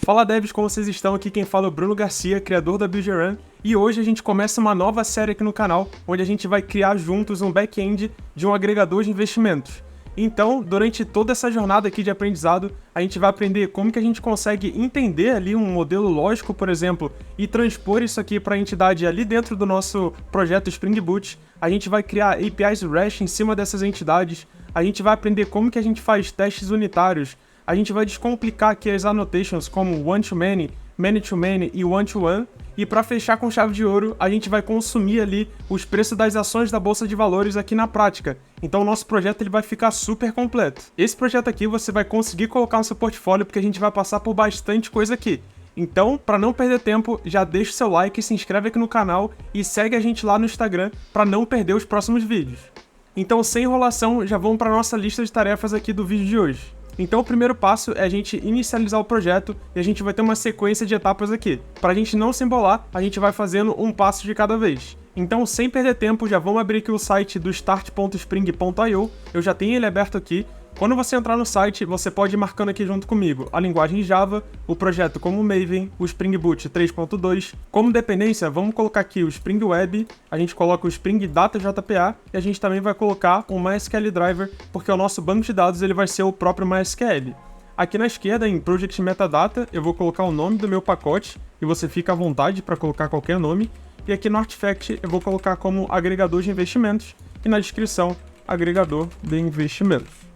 Fala devs, como vocês estão? Aqui quem fala é o Bruno Garcia, criador da BuildRun, e hoje a gente começa uma nova série aqui no canal, onde a gente vai criar juntos um back-end de um agregador de investimentos. Então, durante toda essa jornada aqui de aprendizado, a gente vai aprender como que a gente consegue entender ali um modelo lógico, por exemplo, e transpor isso aqui para a entidade ali dentro do nosso projeto Spring Boot. A gente vai criar APIs REST em cima dessas entidades, a gente vai aprender como que a gente faz testes unitários, a gente vai descomplicar aqui as annotations como one-to-many, many-to-many e one-to-one, e para fechar com chave de ouro, a gente vai consumir ali os preços das ações da Bolsa de Valores aqui na prática. Então o nosso projeto ele vai ficar super completo. Esse projeto aqui você vai conseguir colocar no seu portfólio porque a gente vai passar por bastante coisa aqui. Então, para não perder tempo, já deixa o seu like, se inscreve aqui no canal e segue a gente lá no Instagram para não perder os próximos vídeos. Então, sem enrolação, já vamos para a nossa lista de tarefas aqui do vídeo de hoje. Então o primeiro passo é a gente inicializar o projeto e a gente vai ter uma sequência de etapas aqui. Para a gente não se embolar, a gente vai fazendo um passo de cada vez. Então, sem perder tempo, já vamos abrir aqui o site do start.spring.io, eu já tenho ele aberto aqui. Quando você entrar no site, você pode ir marcando aqui junto comigo a linguagem Java, o projeto como Maven, o Spring Boot 3.2. Como dependência, vamos colocar aqui o Spring Web, a gente coloca o Spring Data JPA e a gente também vai colocar o MySQL Driver, porque o nosso banco de dados ele vai ser o próprio MySQL. Aqui na esquerda, em Project Metadata, eu vou colocar o nome do meu pacote e você fica à vontade para colocar qualquer nome. E aqui no Artifact eu vou colocar como agregador de investimentos e na descrição, agregador de investimentos.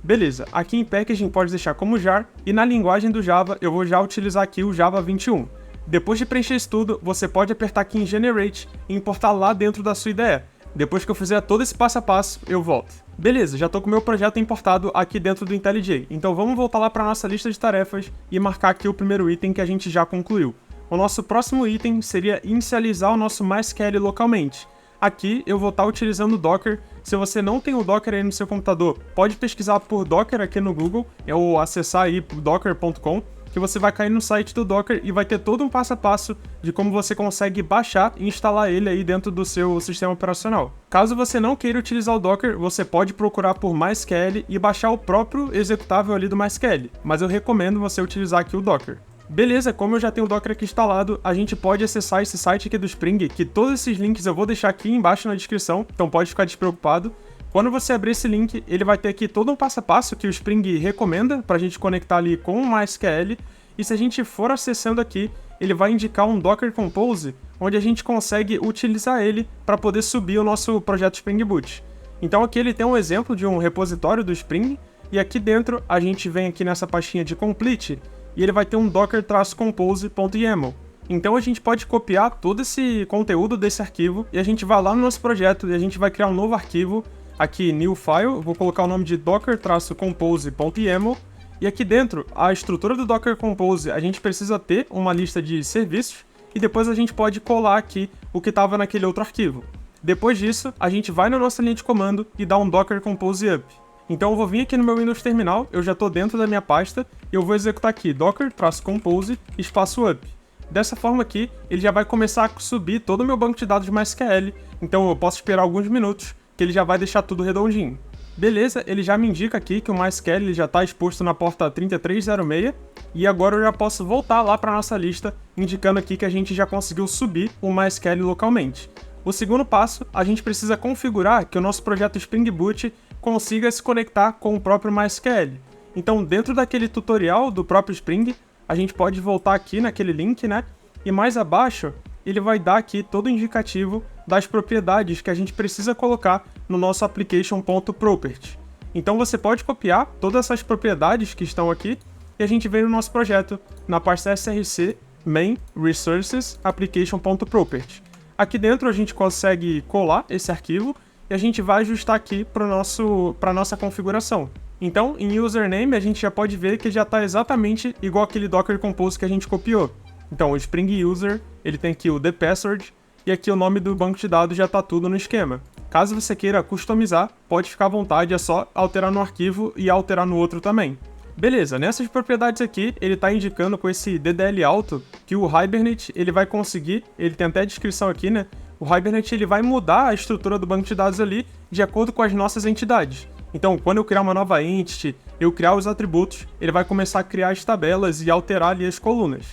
Beleza, aqui em Packaging pode deixar como jar, e na linguagem do Java eu vou já utilizar aqui o Java 21. Depois de preencher isso tudo, você pode apertar aqui em Generate e importar lá dentro da sua IDE. Depois que eu fizer todo esse passo a passo, eu volto. Beleza, já estou com o meu projeto importado aqui dentro do IntelliJ, então vamos voltar lá para a nossa lista de tarefas e marcar aqui o primeiro item que a gente já concluiu. O nosso próximo item seria inicializar o nosso MySQL localmente. Aqui eu vou estar utilizando o Docker. Se você não tem o Docker aí no seu computador, pode pesquisar por Docker aqui no Google, ou acessar aí docker.com, que você vai cair no site do Docker e vai ter todo um passo a passo de como você consegue baixar e instalar ele aí dentro do seu sistema operacional. Caso você não queira utilizar o Docker, você pode procurar por MySQL e baixar o próprio executável ali do MySQL, mas eu recomendo você utilizar aqui o Docker. Beleza, como eu já tenho o Docker aqui instalado, a gente pode acessar esse site aqui do Spring, que todos esses links eu vou deixar aqui embaixo na descrição, então pode ficar despreocupado. Quando você abrir esse link, ele vai ter aqui todo um passo a passo que o Spring recomenda para a gente conectar ali com o MySQL, e se a gente for acessando aqui, ele vai indicar um Docker Compose, onde a gente consegue utilizar ele para poder subir o nosso projeto Spring Boot. Então aqui ele tem um exemplo de um repositório do Spring, e aqui dentro a gente vem aqui nessa pastinha de Complete, e ele vai ter um docker-compose.yaml. Então a gente pode copiar todo esse conteúdo desse arquivo e a gente vai lá no nosso projeto e a gente vai criar um novo arquivo, aqui new file, vou colocar o nome de docker-compose.yaml, e aqui dentro, a estrutura do Docker Compose, a gente precisa ter uma lista de serviços e depois a gente pode colar aqui o que estava naquele outro arquivo. Depois disso, a gente vai na nossa linha de comando e dá um docker compose up. Então eu vou vir aqui no meu Windows Terminal, eu já estou dentro da minha pasta, e eu vou executar aqui docker-compose espaço up. Dessa forma aqui, ele já vai começar a subir todo o meu banco de dados de MySQL, então eu posso esperar alguns minutos, que ele já vai deixar tudo redondinho. Beleza, ele já me indica aqui que o MySQL ele já está exposto na porta 3306, e agora eu já posso voltar lá para a nossa lista, indicando aqui que a gente já conseguiu subir o MySQL localmente. O segundo passo, a gente precisa configurar que o nosso projeto Spring Boot consiga se conectar com o próprio MySQL. Então, dentro daquele tutorial do próprio Spring, a gente pode voltar aqui naquele link, né? E mais abaixo, ele vai dar aqui todo o indicativo das propriedades que a gente precisa colocar no nosso application.property. Então, você pode copiar todas essas propriedades que estão aqui e a gente vem no nosso projeto, na pasta src main resources application.property. Aqui dentro a gente consegue colar esse arquivo e a gente vai ajustar aqui para a nossa configuração. Então, em username, a gente já pode ver que já está exatamente igual aquele Docker Compose que a gente copiou. Então, o Spring User, ele tem aqui o the password, e aqui o nome do banco de dados já está tudo no esquema. Caso você queira customizar, pode ficar à vontade, é só alterar no arquivo e alterar no outro também. Beleza, nessas propriedades aqui, ele está indicando com esse DDL alto que o Hibernate ele vai conseguir, ele tem até a descrição aqui, né? O Hibernate ele vai mudar a estrutura do banco de dados ali de acordo com as nossas entidades. Então, quando eu criar uma nova entity, eu criar os atributos, ele vai começar a criar as tabelas e alterar ali as colunas.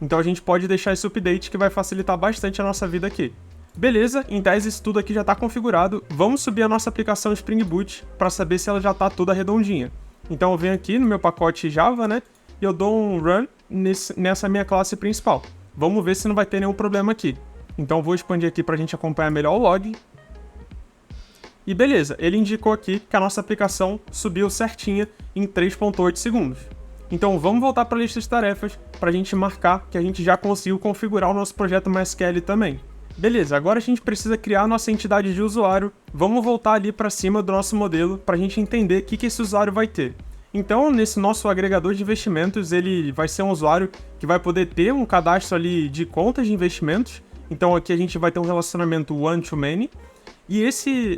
Então a gente pode deixar esse update que vai facilitar bastante a nossa vida aqui. Beleza, em tese isso tudo aqui já está configurado, vamos subir a nossa aplicação Spring Boot para saber se ela já está toda redondinha. Então eu venho aqui no meu pacote Java, né, e eu dou um run nessa minha classe principal. Vamos ver se não vai ter nenhum problema aqui. Então eu vou expandir aqui para a gente acompanhar melhor o log. E beleza, ele indicou aqui que a nossa aplicação subiu certinha em 3.8 segundos. Então vamos voltar para a lista de tarefas para a gente marcar que a gente já conseguiu configurar o nosso projeto MySQL também. Beleza, agora a gente precisa criar a nossa entidade de usuário. Vamos voltar ali para cima do nosso modelo para a gente entender o que esse usuário vai ter. Então, nesse nosso agregador de investimentos, ele vai ser um usuário que vai poder ter um cadastro ali de contas de investimentos. Então aqui a gente vai ter um relacionamento one-to-many. E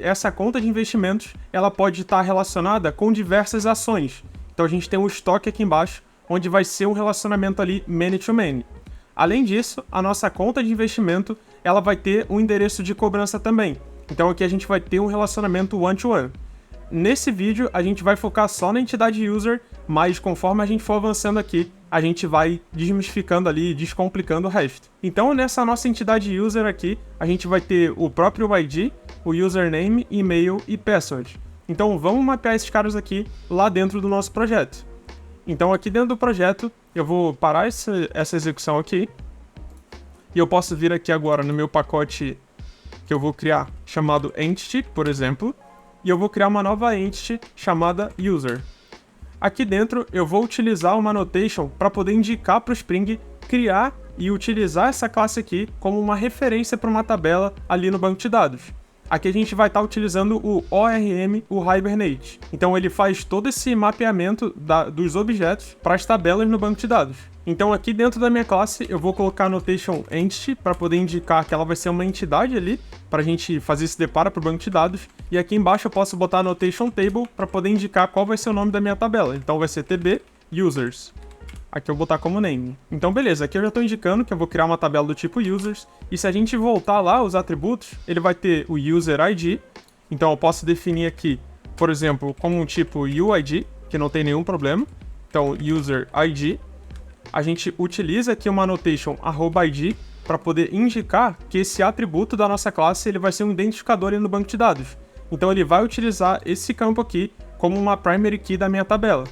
essa conta de investimentos, ela pode estar relacionada com diversas ações. Então a gente tem um estoque aqui embaixo, onde vai ser um relacionamento ali many-to-many. Além disso, a nossa conta de investimento, ela vai ter um endereço de cobrança também. Então aqui a gente vai ter um relacionamento one-to-one. Nesse vídeo, a gente vai focar só na entidade user, mas conforme a gente for avançando aqui, a gente vai desmistificando ali, descomplicando o resto. Então nessa nossa entidade user aqui, a gente vai ter o próprio ID, o username, e-mail e password. Então vamos mapear esses caras aqui lá dentro do nosso projeto. Então aqui dentro do projeto, eu vou parar essa execução aqui. E eu posso vir aqui agora no meu pacote que eu vou criar, chamado Entity, por exemplo. E eu vou criar uma nova Entity chamada User. Aqui dentro eu vou utilizar uma annotation para poder indicar para o Spring criar e utilizar essa classe aqui como uma referência para uma tabela ali no banco de dados. Aqui a gente vai estar utilizando o ORM, o Hibernate. Então ele faz todo esse mapeamento dos objetos para as tabelas no banco de dados. Então aqui dentro da minha classe eu vou colocar a annotation entity para poder indicar que ela vai ser uma entidade ali para a gente fazer esse deparo para o banco de dados. E aqui embaixo eu posso botar a annotation table para poder indicar qual vai ser o nome da minha tabela. Então vai ser tb users. Aqui eu vou botar como name. Então beleza, aqui eu já estou indicando que eu vou criar uma tabela do tipo users. E se a gente voltar lá os atributos, ele vai ter o user ID. Então eu posso definir aqui, por exemplo, como um tipo UID, que não tem nenhum problema. Então user ID. A gente utiliza aqui uma annotation @id para poder indicar que esse atributo da nossa classe ele vai ser um identificador ali no banco de dados. Então ele vai utilizar esse campo aqui como uma primary key da minha tabela.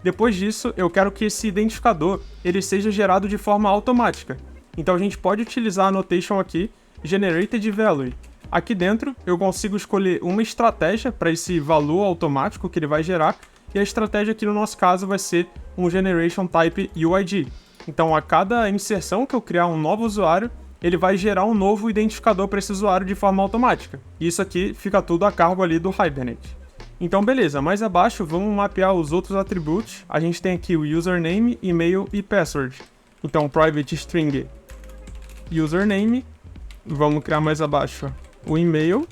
Depois disso, eu quero que esse identificador ele seja gerado de forma automática. Então a gente pode utilizar a annotation aqui, generated value. Aqui dentro, eu consigo escolher uma estratégia para esse valor automático que ele vai gerar, e a estratégia aqui no nosso caso vai ser um generation type UID. Então a cada inserção que eu criar um novo usuário, ele vai gerar um novo identificador para esse usuário de forma automática. E isso aqui fica tudo a cargo ali do Hibernate. Então beleza, mais abaixo vamos mapear os outros atributos. A gente tem aqui o username, e-mail e password. Então private string username, vamos criar mais abaixo o e-mail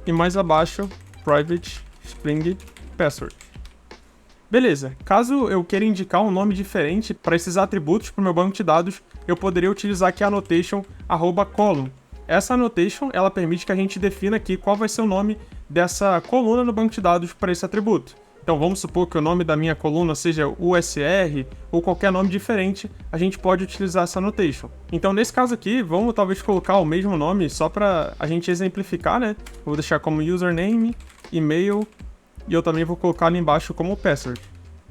e mais abaixo private string password. Beleza, caso eu queira indicar um nome diferente para esses atributos para o meu banco de dados, eu poderia utilizar aqui a annotation @column. Essa annotation, ela permite que a gente defina aqui qual vai ser o nome dessa coluna no banco de dados para esse atributo. Então vamos supor que o nome da minha coluna seja USR ou qualquer nome diferente, a gente pode utilizar essa annotation. Então nesse caso aqui, vamos talvez colocar o mesmo nome só para a gente exemplificar, né? Vou deixar como username, e-mail e eu também vou colocar ali embaixo como password.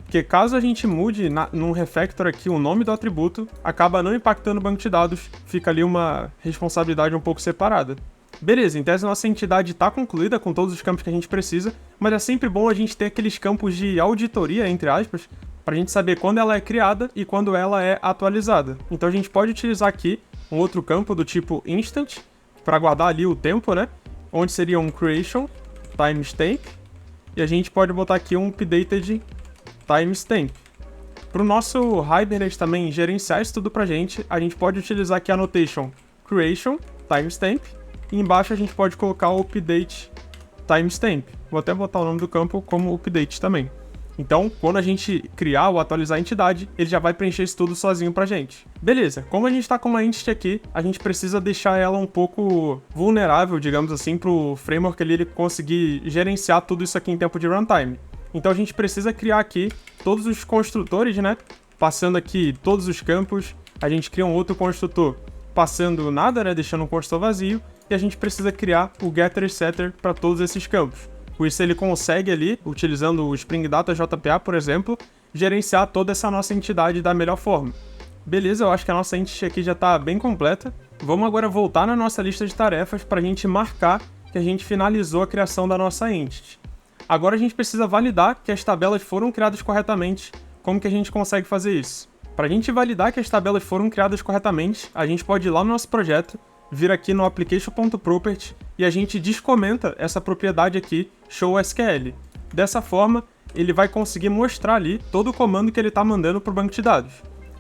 Porque caso a gente mude num refactor aqui o nome do atributo, acaba não impactando o banco de dados, fica ali uma responsabilidade um pouco separada. Beleza, em tese nossa entidade está concluída com todos os campos que a gente precisa, mas é sempre bom a gente ter aqueles campos de auditoria, entre aspas, para a gente saber quando ela é criada e quando ela é atualizada. Então a gente pode utilizar aqui um outro campo do tipo instant, para guardar ali o tempo, né? Onde seria um creation timestamp, e a gente pode botar aqui um updated timestamp. Para o nosso Hibernate também gerenciar isso tudo para a gente pode utilizar aqui a annotation creation timestamp, e embaixo a gente pode colocar o update timestamp. Vou até botar o nome do campo como update também. Então, quando a gente criar ou atualizar a entidade, ele já vai preencher isso tudo sozinho pra gente. Beleza, como a gente tá com uma entity aqui, a gente precisa deixar ela um pouco vulnerável, digamos assim, pro framework ele conseguir gerenciar tudo isso aqui em tempo de runtime. Então a gente precisa criar aqui todos os construtores, né? Passando aqui todos os campos, a gente cria um outro construtor passando nada, né? Deixando um construtor vazio, e a gente precisa criar o getter e setter para todos esses campos. Com isso ele consegue ali, utilizando o Spring Data JPA, por exemplo, gerenciar toda essa nossa entidade da melhor forma. Beleza, eu acho que a nossa entity aqui já está bem completa. Vamos agora voltar na nossa lista de tarefas para a gente marcar que a gente finalizou a criação da nossa entity. Agora a gente precisa validar que as tabelas foram criadas corretamente. Como que a gente consegue fazer isso? Para a gente validar que as tabelas foram criadas corretamente, a gente pode ir lá no nosso projeto, vir aqui no application.property e a gente descomenta essa propriedade aqui, showSQL. Dessa forma, ele vai conseguir mostrar ali todo o comando que ele está mandando para o banco de dados.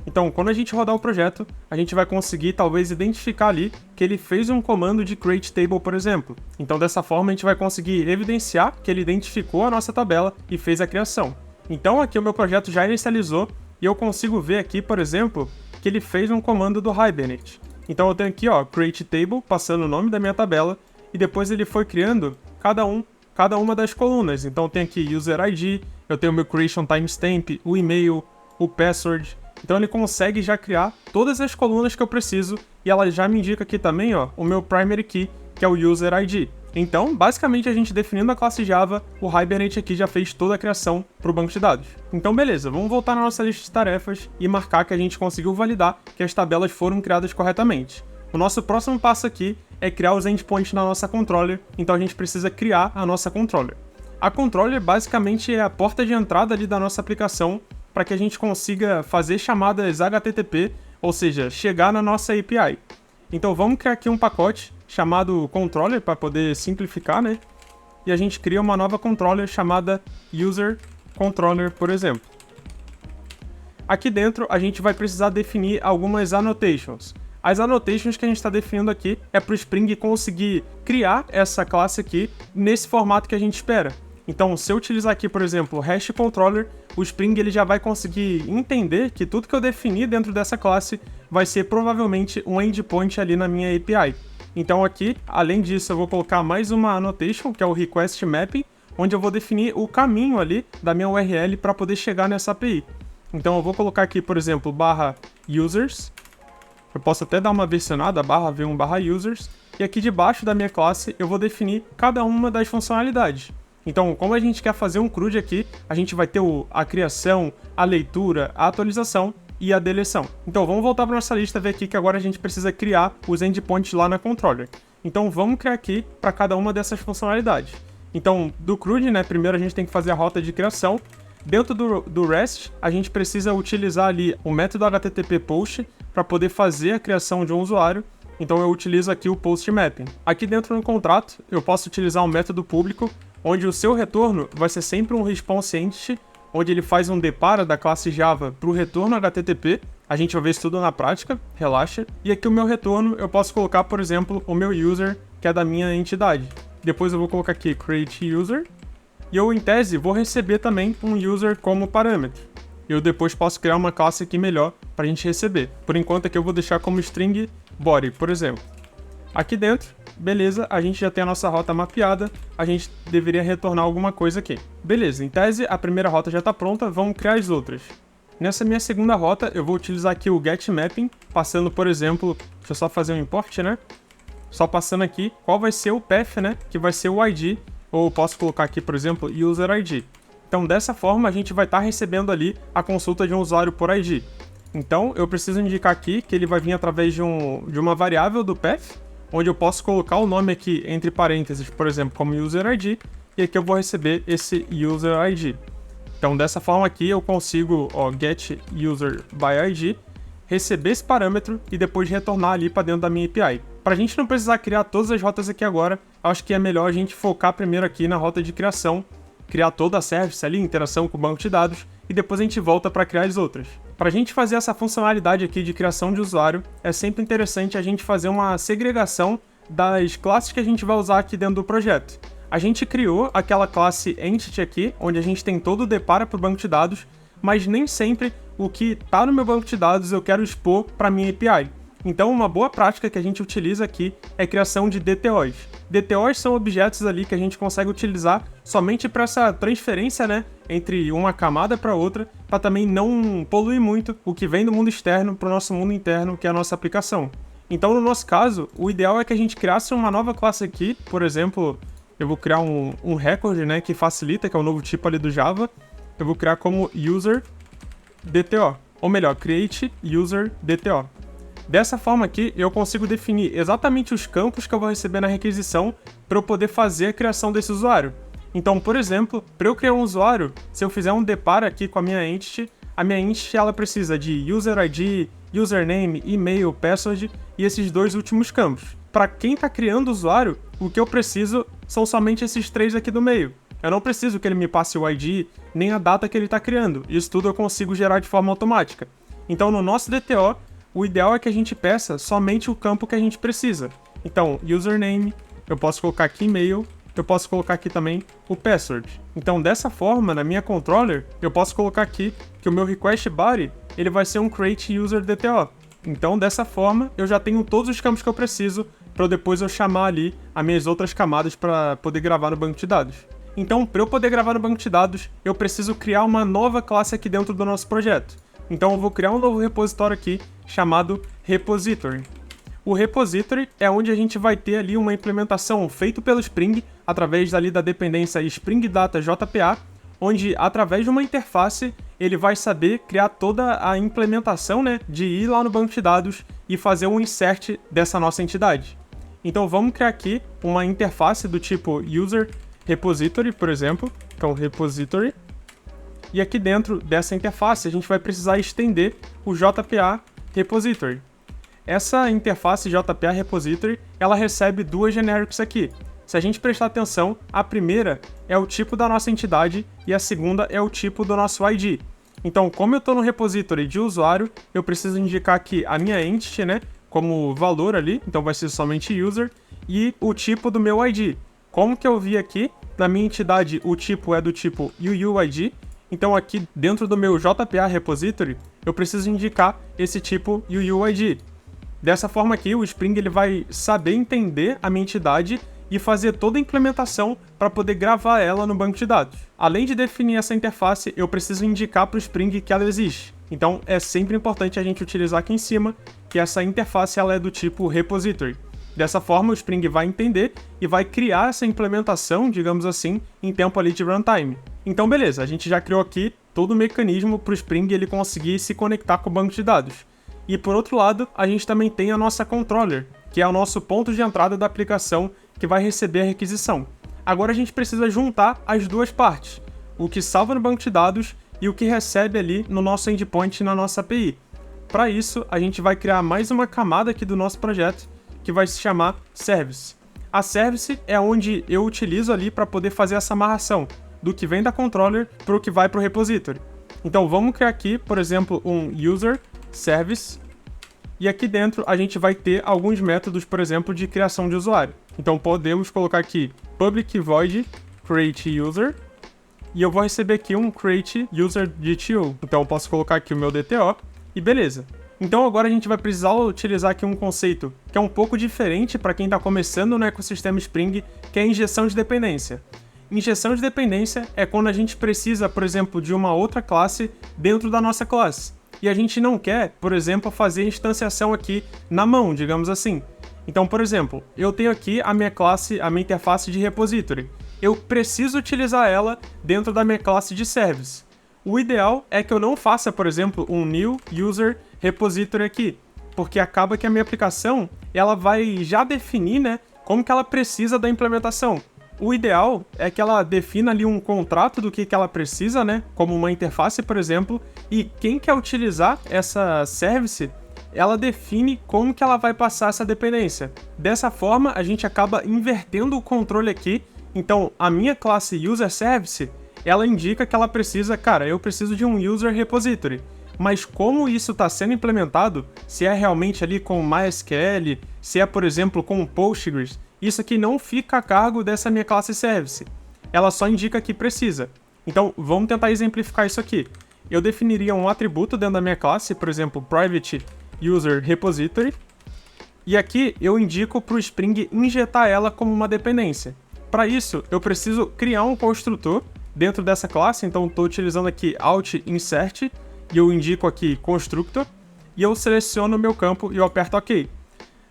Então, quando a gente rodar o projeto, a gente vai conseguir talvez identificar ali que ele fez um comando de create table, por exemplo. Então, dessa forma, a gente vai conseguir evidenciar que ele identificou a nossa tabela e fez a criação. Então, aqui o meu projeto já inicializou e eu consigo ver aqui, por exemplo, que ele fez um comando do Hibernate. Então, eu tenho aqui, ó, create table, passando o nome da minha tabela, e depois ele foi criando cada uma das colunas. Então, eu tenho aqui user ID, eu tenho o meu creation timestamp, o e-mail, o password. Então ele consegue já criar todas as colunas que eu preciso e ela já me indica aqui também, ó, o meu primary key, que é o user ID. Então, basicamente, a gente definindo a classe Java, o Hibernate aqui já fez toda a criação para o banco de dados. Então, beleza, vamos voltar na nossa lista de tarefas e marcar que a gente conseguiu validar que as tabelas foram criadas corretamente. O nosso próximo passo aqui é criar os endpoints na nossa controller, então a gente precisa criar a nossa controller. A controller basicamente é a porta de entrada ali da nossa aplicação para que a gente consiga fazer chamadas HTTP, ou seja, chegar na nossa API. Então vamos criar aqui um pacote chamado controller para poder simplificar, né? E a gente cria uma nova controller chamada user controller, por exemplo. Aqui dentro a gente vai precisar definir algumas annotations. As annotations que a gente está definindo aqui é para o Spring conseguir criar essa classe aqui nesse formato que a gente espera. Então, se eu utilizar aqui, por exemplo, hash controller, o Spring ele já vai conseguir entender que tudo que eu defini dentro dessa classe vai ser provavelmente um endpoint ali na minha API. Então aqui, além disso, eu vou colocar mais uma annotation, que é o request mapping, onde eu vou definir o caminho ali da minha URL para poder chegar nessa API. Então eu vou colocar aqui, por exemplo, /users. Eu posso até dar uma versionada, /v1/users. E aqui debaixo da minha classe eu vou definir cada uma das funcionalidades. Então, como a gente quer fazer um CRUD aqui, a gente vai ter a criação, a leitura, a atualização e a deleção. Então, vamos voltar para nossa lista e ver aqui que agora a gente precisa criar os endpoints lá na controller. Então, vamos criar aqui para cada uma dessas funcionalidades. Então, do CRUD, né, primeiro a gente tem que fazer a rota de criação. Dentro do REST, a gente precisa utilizar ali o método HTTP post para poder fazer a criação de um usuário. Então, eu utilizo aqui o post mapping. Aqui dentro no contrato, eu posso utilizar um método público onde o seu retorno vai ser sempre um response entity, onde ele faz um depara da classe Java para o retorno HTTP. A gente vai ver isso tudo na prática, relaxa. E aqui o meu retorno, eu posso colocar, por exemplo, o meu user, que é da minha entidade. Depois eu vou colocar aqui create user. E eu, em tese, vou receber também um user como parâmetro. Eu depois posso criar uma classe aqui melhor para a gente receber. Por enquanto aqui eu vou deixar como string body, por exemplo. Aqui dentro, beleza, a gente já tem a nossa rota mapeada, a gente deveria retornar alguma coisa aqui. Beleza, em tese a primeira rota já está pronta, vamos criar as outras. Nessa minha segunda rota eu vou utilizar aqui o getMapping, passando, por exemplo, deixa eu só fazer um import, né? Só passando aqui qual vai ser o path, né? Que vai ser o ID, ou posso colocar aqui, por exemplo, user ID. Então dessa forma a gente vai estar recebendo ali a consulta de um usuário por ID. Então eu preciso indicar aqui que ele vai vir através de uma variável do path, onde eu posso colocar o nome aqui entre parênteses, por exemplo, como user ID, e aqui eu vou receber esse user ID. Então, dessa forma aqui, eu consigo, ó, get user by ID, receber esse parâmetro e depois retornar ali para dentro da minha API. Para a gente não precisar criar todas as rotas aqui agora, acho que é melhor a gente focar primeiro aqui na rota de criação, criar toda a service ali, interação com o banco de dados, e depois a gente volta para criar as outras. Para a gente fazer essa funcionalidade aqui de criação de usuário, é sempre interessante a gente fazer uma segregação das classes que a gente vai usar aqui dentro do projeto. A gente criou aquela classe Entity aqui, onde a gente tem todo o depara para o banco de dados, mas nem sempre o que está no meu banco de dados eu quero expor para minha API. Então, uma boa prática que a gente utiliza aqui é a criação de DTOs. DTOs são objetos ali que a gente consegue utilizar somente para essa transferência, né, entre uma camada para outra, para também não poluir muito o que vem do mundo externo para o nosso mundo interno, que é a nossa aplicação. Então, no nosso caso, o ideal é que a gente criasse uma nova classe aqui, por exemplo, eu vou criar um record, né, que facilita, que é o novo tipo ali do Java. Eu vou criar como user DTO, ou melhor, create user DTO. Dessa forma aqui, eu consigo definir exatamente os campos que eu vou receber na requisição para eu poder fazer a criação desse usuário. Então, por exemplo, para eu criar um usuário, se eu fizer um depar aqui com a minha entity ela precisa de user ID, username, e-mail, password e esses dois últimos campos. Para quem está criando o usuário, o que eu preciso são somente esses três aqui do meio. Eu não preciso que ele me passe o ID, nem a data que ele está criando. Isso tudo eu consigo gerar de forma automática. Então, no nosso DTO, o ideal é que a gente peça somente o campo que a gente precisa. Então, username, eu posso colocar aqui e-mail, eu posso colocar aqui também o password. Então, dessa forma, na minha controller, eu posso colocar aqui que o meu request body, ele vai ser um create user DTO. Então, dessa forma, eu já tenho todos os campos que eu preciso para depois eu chamar ali as minhas outras camadas para poder gravar no banco de dados. Então, para eu poder gravar no banco de dados, eu preciso criar uma nova classe aqui dentro do nosso projeto. Então, eu vou criar um novo repositório aqui chamado repository. O repository é onde a gente vai ter ali uma implementação feita pelo Spring através ali da dependência Spring Data JPA, onde através de uma interface ele vai saber criar toda a implementação, né, de ir lá no banco de dados e fazer um insert dessa nossa entidade. Então vamos criar aqui uma interface do tipo user repository, por exemplo, então repository. E aqui dentro dessa interface a gente vai precisar estender o JPA repository. Essa interface JPA repository, ela recebe duas generics aqui. Se a gente prestar atenção, a primeira é o tipo da nossa entidade e a segunda é o tipo do nosso ID. Então, como eu estou no repository de usuário, eu preciso indicar aqui a minha entity, né, como valor ali, então vai ser somente user, e o tipo do meu ID. Como que eu vi aqui, na minha entidade o tipo é do tipo UUID, então aqui dentro do meu JPA repository, eu preciso indicar esse tipo UUID. Dessa forma aqui, o Spring ele vai saber entender a minha entidade e fazer toda a implementação para poder gravar ela no banco de dados. Além de definir essa interface, eu preciso indicar para o Spring que ela existe. Então, é sempre importante a gente utilizar aqui em cima que essa interface ela é do tipo repository. Dessa forma, o Spring vai entender e vai criar essa implementação, digamos assim, em tempo ali de runtime. Então, beleza, a gente já criou aqui todo o mecanismo para o Spring ele conseguir se conectar com o banco de dados. E por outro lado, a gente também tem a nossa controller, que é o nosso ponto de entrada da aplicação que vai receber a requisição. Agora a gente precisa juntar as duas partes, o que salva no banco de dados e o que recebe ali no nosso endpoint na nossa API. Para isso, a gente vai criar mais uma camada aqui do nosso projeto, que vai se chamar Service. A Service é onde eu utilizo ali para poder fazer essa amarração do que vem da controller para o que vai para o repository. Então vamos criar aqui, por exemplo, um user service, e aqui dentro a gente vai ter alguns métodos, por exemplo, de criação de usuário. Então podemos colocar aqui public void create user, e eu vou receber aqui um create user DTO. Então eu posso colocar aqui o meu DTO, e beleza. Então agora a gente vai precisar utilizar aqui um conceito que é um pouco diferente para quem está começando no ecossistema Spring, que é a injeção de dependência. Injeção de dependência é quando a gente precisa, por exemplo, de uma outra classe dentro da nossa classe. E a gente não quer, por exemplo, fazer a instanciação aqui na mão, digamos assim. Então, por exemplo, eu tenho aqui a minha classe, a minha interface de repository. Eu preciso utilizar ela dentro da minha classe de service. O ideal é que eu não faça, por exemplo, um new user repository aqui, porque acaba que a minha aplicação ela vai já definir, né, como que ela precisa da implementação. O ideal é que ela defina ali um contrato do que ela precisa, né? Como uma interface, por exemplo, e quem quer utilizar essa service, ela define como que ela vai passar essa dependência. Dessa forma, a gente acaba invertendo o controle aqui. Então, a minha classe user service, ela indica que ela precisa, cara, eu preciso de um user repository. Mas como isso está sendo implementado, se é realmente ali com MySQL, se é, por exemplo, com Postgres, isso aqui não fica a cargo dessa minha classe service. Ela só indica que precisa. Então, vamos tentar exemplificar isso aqui. Eu definiria um atributo dentro da minha classe, por exemplo, private user repository, e aqui eu indico para o Spring injetar ela como uma dependência. Para isso, eu preciso criar um construtor dentro dessa classe, então estou utilizando aqui alt insert, e eu indico aqui constructor, e eu seleciono o meu campo e eu aperto OK.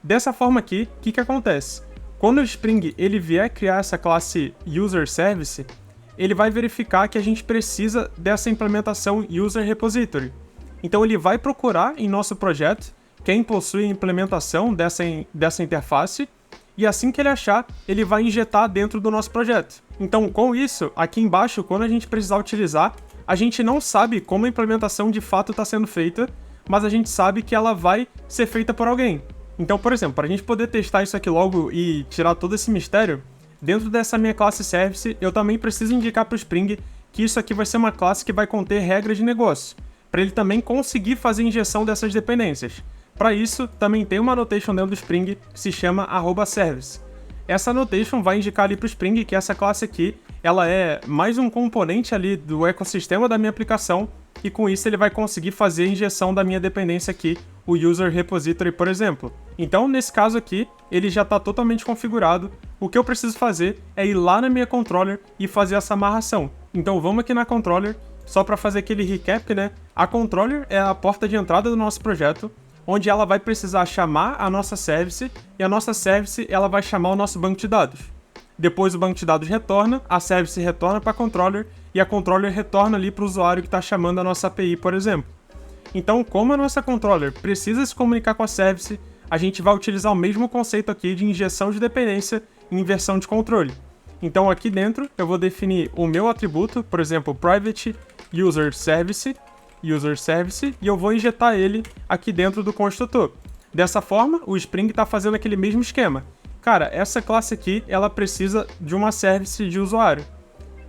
Dessa forma aqui, o que acontece? Quando o Spring ele vier criar essa classe user service, ele vai verificar que a gente precisa dessa implementação user repository. Então ele vai procurar em nosso projeto quem possui a implementação dessa interface, e assim que ele achar, ele vai injetar dentro do nosso projeto. Então, com isso, aqui embaixo, quando a gente precisar utilizar, a gente não sabe como a implementação de fato está sendo feita, mas a gente sabe que ela vai ser feita por alguém. Então, por exemplo, para a gente poder testar isso aqui logo e tirar todo esse mistério, dentro dessa minha classe service, eu também preciso indicar para o Spring que isso aqui vai ser uma classe que vai conter regras de negócio, para ele também conseguir fazer injeção dessas dependências. Para isso, também tem uma annotation dentro do Spring que se chama @service. Essa annotation vai indicar ali para o Spring que essa classe aqui, ela é mais um componente ali do ecossistema da minha aplicação, e com isso ele vai conseguir fazer a injeção da minha dependência aqui, o user repository, por exemplo. Então, nesse caso aqui, ele já está totalmente configurado. O que eu preciso fazer é ir lá na minha controller e fazer essa amarração. Então, vamos aqui na controller, só para fazer aquele recap, né? A controller é a porta de entrada do nosso projeto, onde ela vai precisar chamar a nossa service, e a nossa service ela vai chamar o nosso banco de dados. Depois o banco de dados retorna, a service retorna para a controller, e a controller retorna ali para o usuário que está chamando a nossa API, por exemplo. Então, como a nossa controller precisa se comunicar com a service, a gente vai utilizar o mesmo conceito aqui de injeção de dependência em inversão de controle. Então, aqui dentro, eu vou definir o meu atributo, por exemplo, private user service, e eu vou injetar ele aqui dentro do construtor. Dessa forma, o Spring está fazendo aquele mesmo esquema. Cara, essa classe aqui, ela precisa de uma service de usuário.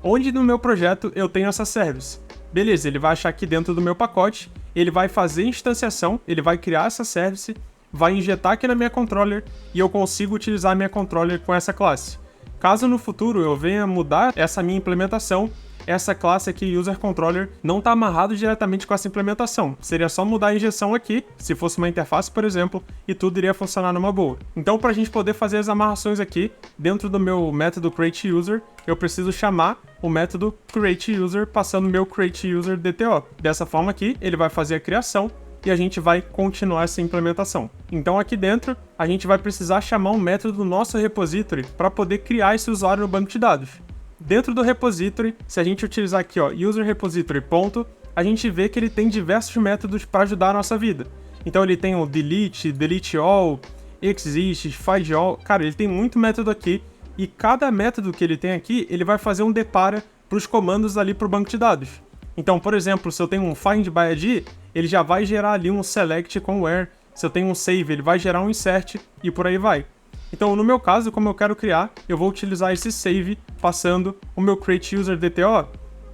Onde no meu projeto eu tenho essa service? Beleza, ele vai achar aqui dentro do meu pacote, ele vai fazer instanciação, ele vai criar essa service, vai injetar aqui na minha controller, e eu consigo utilizar a minha controller com essa classe. Caso no futuro eu venha mudar essa minha implementação, essa classe aqui, userController, não está amarrado diretamente com essa implementação. Seria só mudar a injeção aqui, se fosse uma interface, por exemplo, e tudo iria funcionar numa boa. Então, para a gente poder fazer as amarrações aqui, dentro do meu método createUser, eu preciso chamar o método createUser passando meu createUser DTO. Dessa forma aqui, ele vai fazer a criação e a gente vai continuar essa implementação. Então aqui dentro, a gente vai precisar chamar um método do nosso repository para poder criar esse usuário no banco de dados. Dentro do repository, se a gente utilizar aqui, ó, userRepository ponto, a gente vê que ele tem diversos métodos para ajudar a nossa vida. Então ele tem o delete, delete all, exist, find all, cara, ele tem muito método aqui, e cada método que ele tem aqui, ele vai fazer um depara para os comandos ali para o banco de dados. Então, por exemplo, se eu tenho um find by ID, ele já vai gerar ali um select com where. Se eu tenho um save, ele vai gerar um insert e por aí vai. Então, no meu caso, como eu quero criar, eu vou utilizar esse save passando o meu createUser.dto.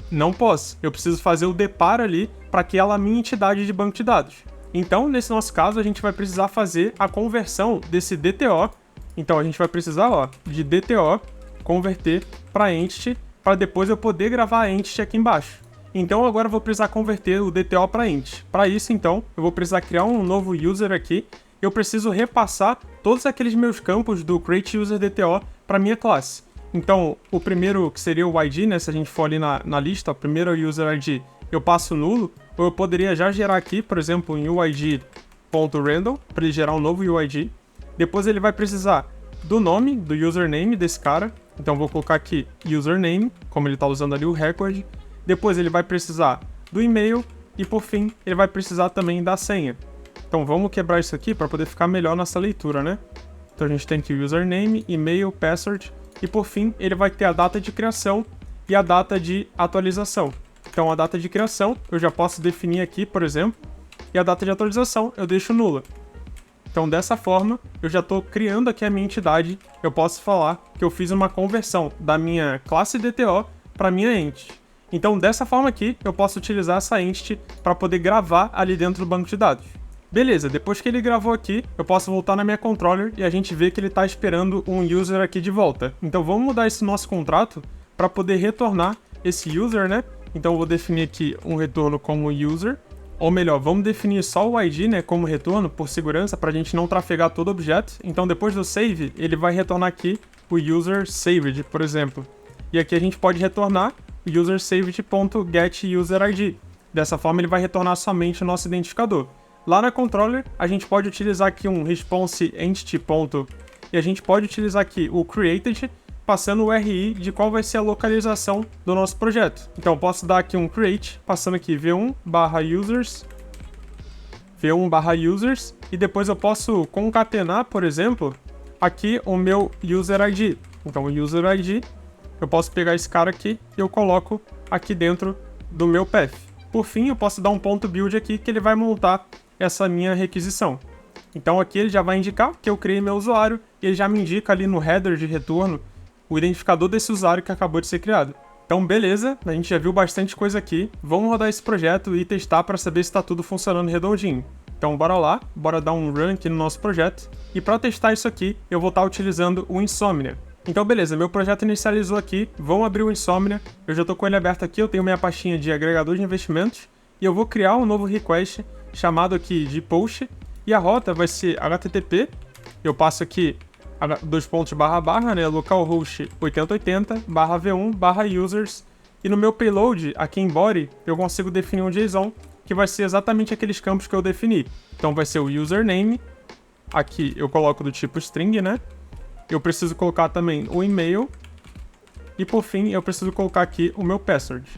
Não posso. Eu preciso fazer o depara ali para aquela minha entidade de banco de dados. Então, nesse nosso caso, a gente vai precisar fazer a conversão desse DTO. Então, a gente vai precisar, ó, de DTO converter para entity, para depois eu poder gravar a entity aqui embaixo. Então, agora eu vou precisar converter o DTO para entity. Para isso, então, eu vou precisar criar um novo user aqui. Eu preciso repassar todos aqueles meus campos do createUser.dto para minha classe. Então, o primeiro, que seria o ID, né? Se a gente for ali na lista, o primeiro user ID, eu passo nulo. Ou eu poderia já gerar aqui, por exemplo, um uid.random, para ele gerar um novo UID. Depois ele vai precisar do nome, do username desse cara. Então, vou colocar aqui username, como ele está usando ali o record. Depois ele vai precisar do e-mail e, por fim, ele vai precisar também da senha. Então vamos quebrar isso aqui para poder ficar melhor nessa leitura, né? Então a gente tem aqui username, e-mail, password e, por fim, ele vai ter a data de criação e a data de atualização. Então a data de criação eu já posso definir aqui, por exemplo, e a data de atualização eu deixo nula. Então dessa forma eu já estou criando aqui a minha entidade, eu posso falar que eu fiz uma conversão da minha classe DTO para a minha entity. Então, dessa forma aqui, eu posso utilizar essa entity para poder gravar ali dentro do banco de dados. Beleza, depois que ele gravou aqui, eu posso voltar na minha controller e a gente vê que ele está esperando um user aqui de volta. Então vamos mudar esse nosso contrato para poder retornar esse user, né? Então eu vou definir aqui um retorno como user, ou melhor, vamos definir só o ID, né, como retorno, por segurança, para a gente não trafegar todo objeto. Então depois do save, ele vai retornar aqui o user saved, por exemplo. E aqui a gente pode retornar o user saved.getUserID. Dessa forma ele vai retornar somente o nosso identificador. Lá na controller, a gente pode utilizar aqui um response entity. E a gente pode utilizar aqui o created, passando o RI de qual vai ser a localização do nosso projeto. Então, eu posso dar aqui um create, passando aqui v1/users, e depois eu posso concatenar, por exemplo, aqui o meu user ID. Então, o user ID, eu posso pegar esse cara aqui e eu coloco aqui dentro do meu path. Por fim, eu posso dar um ponto build aqui que ele vai montar essa minha requisição. Então aqui ele já vai indicar que eu criei meu usuário e ele já me indica ali no header de retorno o identificador desse usuário que acabou de ser criado. Então beleza, a gente já viu bastante coisa aqui, vamos rodar esse projeto e testar para saber se está tudo funcionando redondinho. Então bora lá, bora dar um run aqui no nosso projeto e para testar isso aqui eu vou estar utilizando o Insomnia. Então beleza, meu projeto inicializou aqui, vamos abrir o Insomnia, eu já estou com ele aberto aqui, eu tenho minha pastinha de agregador de investimentos e eu vou criar um novo request chamado aqui de post e a rota vai ser http, eu passo aqui // né, localhost 8080/v1/users e no meu payload, aqui em body, eu consigo definir um JSON que vai ser exatamente aqueles campos que eu defini. Então vai ser o username, aqui eu coloco do tipo string, né? Eu preciso colocar também o e-mail e por fim eu preciso colocar aqui o meu password.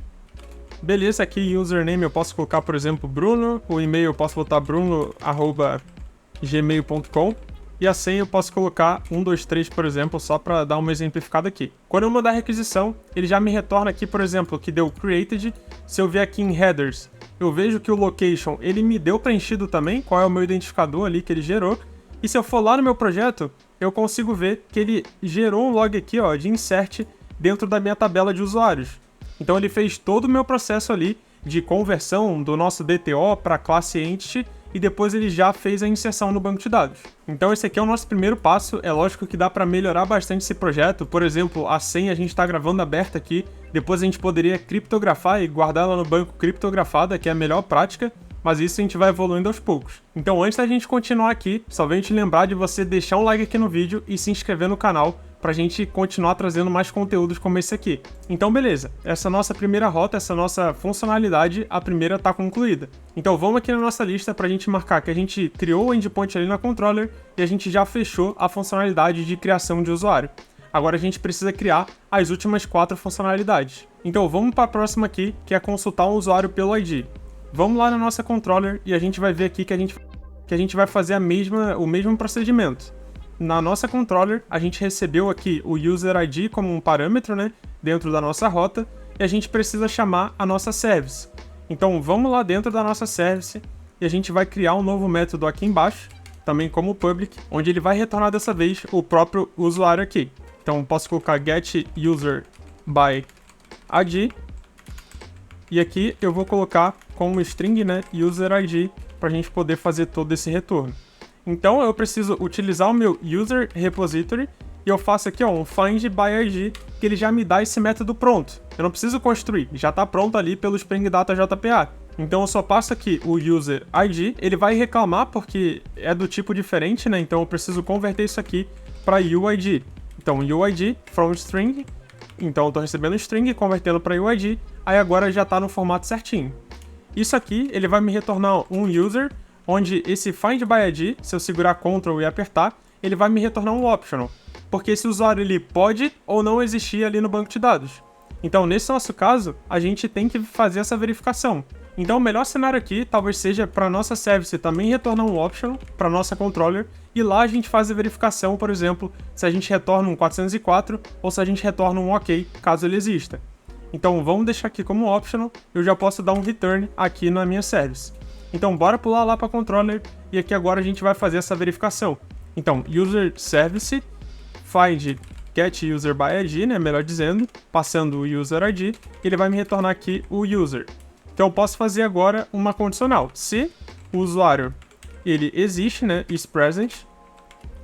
Beleza, aqui username eu posso colocar, por exemplo, Bruno, o e-mail eu posso botar bruno@gmail.com e a senha eu posso colocar 123, por exemplo, só para dar uma exemplificada aqui. Quando eu mandar a requisição, ele já me retorna aqui, por exemplo, que deu created. Se eu ver aqui em headers, eu vejo que o location ele me deu preenchido também, qual é o meu identificador ali que ele gerou. E se eu for lá no meu projeto, eu consigo ver que ele gerou um log aqui, ó, de insert dentro da minha tabela de usuários. Então ele fez todo o meu processo ali de conversão do nosso DTO para a classe Entity e depois ele já fez a inserção no banco de dados. Então esse aqui é o nosso primeiro passo, é lógico que dá para melhorar bastante esse projeto, por exemplo, a senha a gente está gravando aberta aqui, depois a gente poderia criptografar e guardar ela no banco criptografada, que é a melhor prática, mas isso a gente vai evoluindo aos poucos. Então antes da gente continuar aqui, só venho te lembrar de você deixar um like aqui no vídeo e se inscrever no canal, pra gente continuar trazendo mais conteúdos como esse aqui. Então beleza, essa nossa primeira rota, essa nossa funcionalidade, a primeira tá concluída. Então vamos aqui na nossa lista pra gente marcar que a gente criou o endpoint ali na controller e a gente já fechou a funcionalidade de criação de usuário. Agora a gente precisa criar as últimas 4 funcionalidades. Então vamos para a próxima aqui, que é consultar um usuário pelo ID. Vamos lá na nossa controller e a gente vai ver aqui que a gente vai fazer o mesmo procedimento. Na nossa controller, a gente recebeu aqui o user ID como um parâmetro, né, dentro da nossa rota, e a gente precisa chamar a nossa service. Então vamos lá dentro da nossa service e a gente vai criar um novo método aqui embaixo, também como public, onde ele vai retornar dessa vez o próprio usuário aqui. Então posso colocar getUserById e aqui eu vou colocar como string, né, userID, para a gente poder fazer todo esse retorno. Então eu preciso utilizar o meu user repository e eu faço aqui, ó, um find by ID, que ele já me dá esse método pronto. Eu não preciso construir, já está pronto ali pelo Spring Data JPA. Então eu só passo aqui o user ID, ele vai reclamar porque é do tipo diferente, né? Então eu preciso converter isso aqui para UID. Então UID from string, então eu estou recebendo string, convertendo para UID, aí agora já está no formato certinho. Isso aqui, ele vai me retornar um user, onde esse find by ID, se eu segurar Ctrl e apertar, ele vai me retornar um optional, porque esse usuário ele pode ou não existir ali no banco de dados. Então, nesse nosso caso, a gente tem que fazer essa verificação. Então, o melhor cenário aqui talvez seja para a nossa service também retornar um optional para a nossa controller, e lá a gente faz a verificação, por exemplo, se a gente retorna um 404 ou se a gente retorna um OK, caso ele exista. Então, vamos deixar aqui como optional, eu já posso dar um return aqui na minha service. Então bora pular lá para controller e aqui agora a gente vai fazer essa verificação. Então user service find get user by ID, né, melhor dizendo, passando o user ID, ele vai me retornar aqui o user. Então eu posso fazer agora uma condicional. Se o usuário ele existe, né, is present,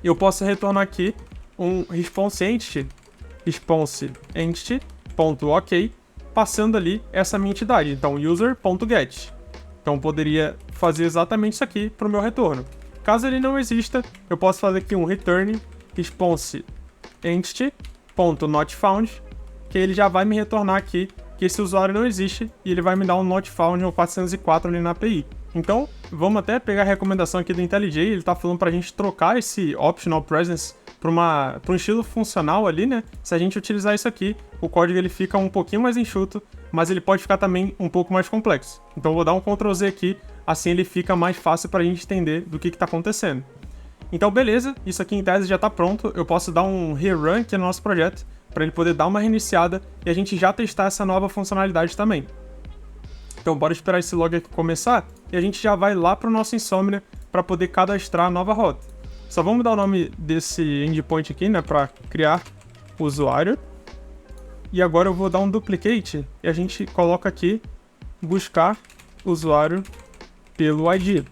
eu posso retornar aqui um response entity.ok, passando ali essa minha entidade, então user.get. Então poderia fazer exatamente isso aqui para o meu retorno. Caso ele não exista, eu posso fazer aqui um return response entity.notfound, que ele já vai me retornar aqui que esse usuário não existe e ele vai me dar um not found ou 404 ali na API. Então, vamos até pegar a recomendação aqui do IntelliJ, ele está falando para a gente trocar esse optional presence para um estilo funcional ali, né? Se a gente utilizar isso aqui, o código ele fica um pouquinho mais enxuto, mas ele pode ficar também um pouco mais complexo. Então, eu vou dar um Ctrl Z aqui, assim ele fica mais fácil para a gente entender do que está acontecendo. Então, beleza, isso aqui em tese já está pronto, eu posso dar um rerun aqui no nosso projeto, para ele poder dar uma reiniciada e a gente já testar essa nova funcionalidade também. Então bora esperar esse log aqui começar e a gente já vai lá para o nosso Insomnia para poder cadastrar a nova rota. Só vamos dar o nome desse endpoint aqui, né, para criar o usuário. E agora eu vou dar um duplicate e a gente coloca aqui buscar usuário pelo ID.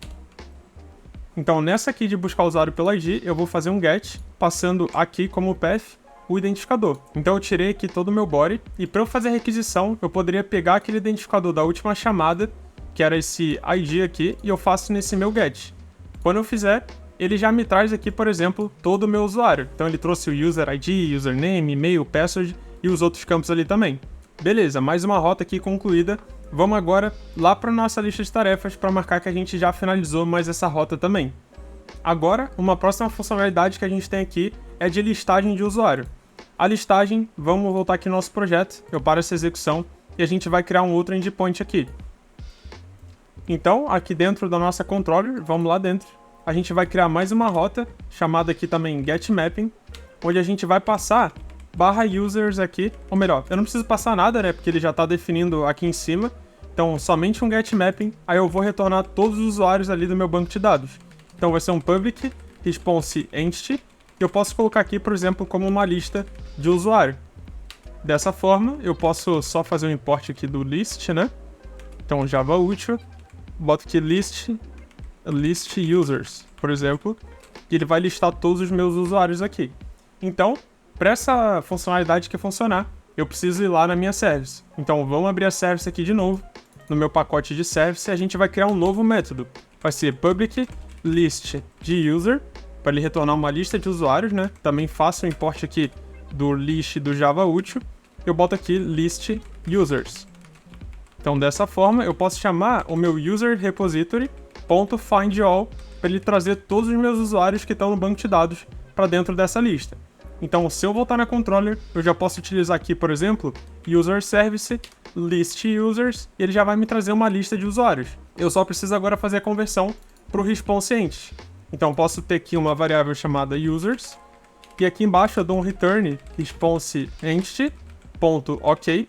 Então nessa aqui de buscar usuário pelo ID, eu vou fazer um get, passando aqui como path o identificador. Então eu tirei aqui todo o meu body e para eu fazer a requisição, eu poderia pegar aquele identificador da última chamada, que era esse ID aqui, e eu faço nesse meu get. Quando eu fizer, ele já me traz aqui, por exemplo, todo o meu usuário. Então ele trouxe o user ID, username, e-mail, password e os outros campos ali também. Beleza, mais uma rota aqui concluída. Vamos agora lá para nossa lista de tarefas para marcar que a gente já finalizou mais essa rota também. Agora, uma próxima funcionalidade que a gente tem aqui é de listagem de usuário. A listagem, vamos voltar aqui no nosso projeto, eu paro essa execução e a gente vai criar um outro endpoint aqui. Então, aqui dentro da nossa controller, vamos lá dentro, a gente vai criar mais uma rota, chamada aqui também getMapping, onde a gente vai passar /users aqui, ou melhor, eu não preciso passar nada, né, porque ele já está definindo aqui em cima, então somente um getMapping, aí eu vou retornar todos os usuários ali do meu banco de dados. Então vai ser um public response entity, eu posso colocar aqui, por exemplo, como uma lista de usuário. Dessa forma, eu posso só fazer um import aqui do list, né? Então, Java útil, boto aqui list users, por exemplo, e ele vai listar todos os meus usuários aqui. Então, para essa funcionalidade que funcionar, eu preciso ir lá na minha service. Então, vamos abrir a service aqui de novo, no meu pacote de service, e a gente vai criar um novo método. Vai ser public list de user, para ele retornar uma lista de usuários, né? Também faço o import aqui do list do Java útil. Eu boto aqui list users. Então, dessa forma, eu posso chamar o meu user repository .findAll para ele trazer todos os meus usuários que estão no banco de dados para dentro dessa lista. Então, se eu voltar na controller, eu já posso utilizar aqui, por exemplo, user service list users, e ele já vai me trazer uma lista de usuários. Eu só preciso agora fazer a conversão para o response entity. Então, posso ter aqui uma variável chamada users, e aqui embaixo eu dou um return response entity.ok,